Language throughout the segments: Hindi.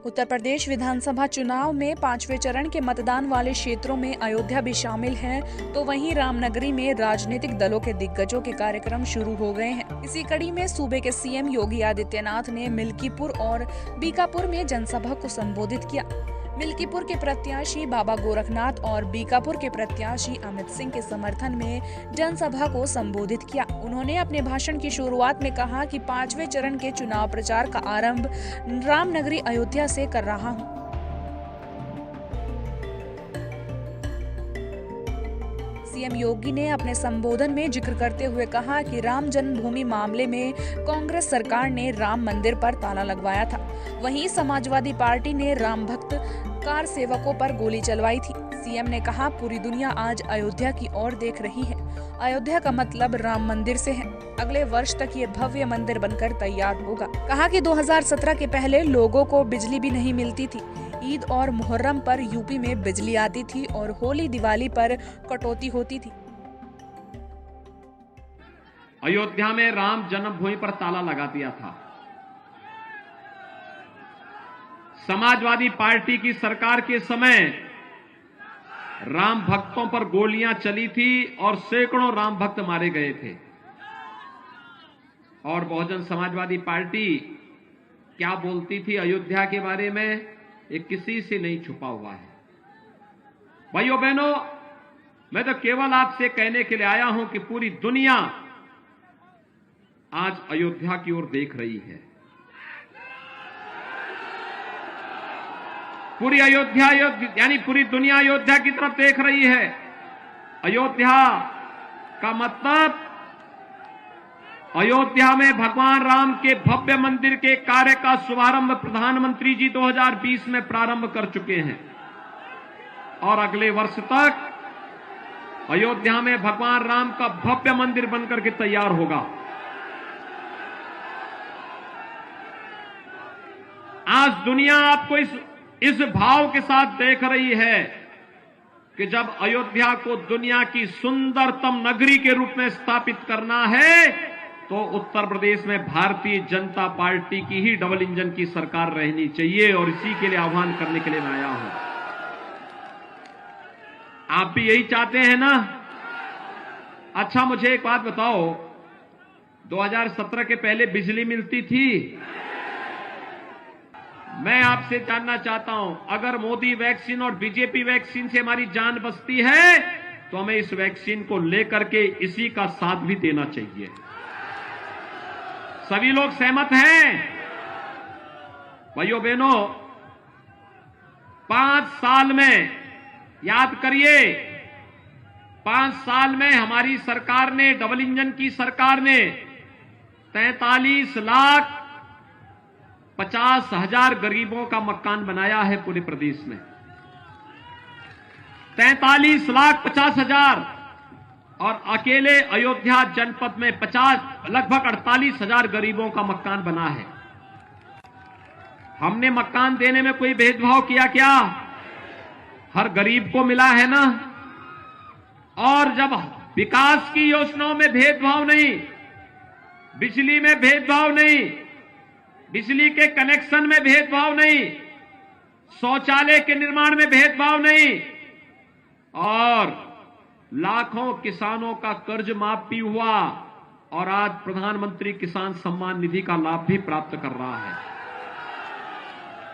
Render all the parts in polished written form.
उत्तर प्रदेश विधानसभा चुनाव में 5वें चरण के मतदान वाले क्षेत्रों में अयोध्या भी शामिल है, तो वहीं रामनगरी में राजनीतिक दलों के दिग्गजों के कार्यक्रम शुरू हो गए हैं। इसी कड़ी में सूबे के सीएम योगी आदित्यनाथ ने मिल्कीपुर और बीकापुर में जनसभा को संबोधित किया। मिल्कीपुर के प्रत्याशी बाबा गोरखनाथ और बीकापुर के प्रत्याशी अमित सिंह के समर्थन में जनसभा को संबोधित किया। उन्होंने अपने भाषण की शुरुआत में कहा कि 5वें चरण के चुनाव प्रचार का आरंभ रामनगरी अयोध्या से कर रहा हूं। सीएम योगी ने अपने संबोधन में जिक्र करते हुए कहा कि राम जन्मभूमि मामले में कांग्रेस सरकार ने राम मंदिर पर ताला लगवाया था, वहीं समाजवादी पार्टी ने राम भक्त कार सेवकों पर गोली चलवाई थी। सीएम ने कहा, पूरी दुनिया आज अयोध्या की ओर देख रही है। अयोध्या का मतलब राम मंदिर से है। अगले वर्ष तक ये भव्य मंदिर बनकर तैयार होगा। कहा कि 2017 के पहले लोगों को बिजली भी नहीं मिलती थी। ईद और मुहर्रम पर यूपी में बिजली आती थी और होली दिवाली पर कटौती होती थी। अयोध्या में राम जन्मभूमि पर ताला लगा दिया था। समाजवादी पार्टी की सरकार के समय राम भक्तों पर गोलियां चली थी और सैकड़ों राम भक्त मारे गए थे। और बहुजन समाजवादी पार्टी क्या बोलती थी अयोध्या के बारे में, ये किसी से नहीं छुपा हुआ है। भाइयों बहनों, मैं तो केवल आपसे कहने के लिए आया हूं कि पूरी दुनिया आज अयोध्या की ओर देख रही है। पूरी अयोध्या यानी पूरी दुनिया अयोध्या की तरफ देख रही है। अयोध्या का मतलब अयोध्या में भगवान राम के भव्य मंदिर के कार्य का शुभारंभ प्रधानमंत्री जी 2020 में प्रारंभ कर चुके हैं और अगले वर्ष तक अयोध्या में भगवान राम का भव्य मंदिर बनकर के तैयार होगा। आज दुनिया आपको इस भाव के साथ देख रही है कि जब अयोध्या को दुनिया की सुंदरतम नगरी के रूप में स्थापित करना है तो उत्तर प्रदेश में भारतीय जनता पार्टी की ही डबल इंजन की सरकार रहनी चाहिए और इसी के लिए आह्वान करने के लिए मैं आया हूं। आप भी यही चाहते हैं ना? अच्छा, मुझे एक बात बताओ, 2017 के पहले बिजली मिलती थी? मैं आपसे जानना चाहता हूं, अगर मोदी वैक्सीन और बीजेपी वैक्सीन से हमारी जान बचती है तो हमें इस वैक्सीन को लेकर के इसी का साथ भी देना चाहिए। सभी लोग सहमत हैं? भाइयों बहनों, 5 साल में, याद करिए, 5 साल में हमारी सरकार ने, डबल इंजन की सरकार ने 43,50,000 गरीबों का मकान बनाया है पूरे प्रदेश में। 43,50,000 और अकेले अयोध्या जनपद में लगभग 48,000 गरीबों का मकान बना है। हमने मकान देने में कोई भेदभाव किया क्या? हर गरीब को मिला है ना? और जब विकास की योजनाओं में भेदभाव नहीं, बिजली में भेदभाव नहीं, बिजली के कनेक्शन में भेदभाव नहीं, शौचालय के निर्माण में भेदभाव नहीं और लाखों किसानों का कर्ज माफ भी हुआ और आज प्रधानमंत्री किसान सम्मान निधि का लाभ भी प्राप्त कर रहा है।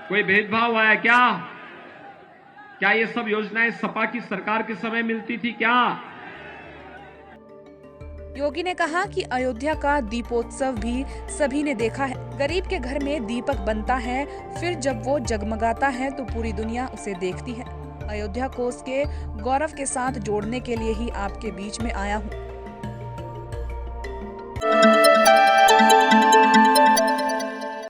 कोई भेदभाव है क्या? क्या ये सब योजनाएं सपा की सरकार के समय मिलती थी क्या? योगी ने कहा कि अयोध्या का दीपोत्सव भी सभी ने देखा है। गरीब के घर में दीपक बनता है, फिर जब वो जगमगाता है तो पूरी दुनिया उसे देखती है। अयोध्या को उसके गौरव के साथ जोड़ने के लिए ही आपके बीच में आया हूँ।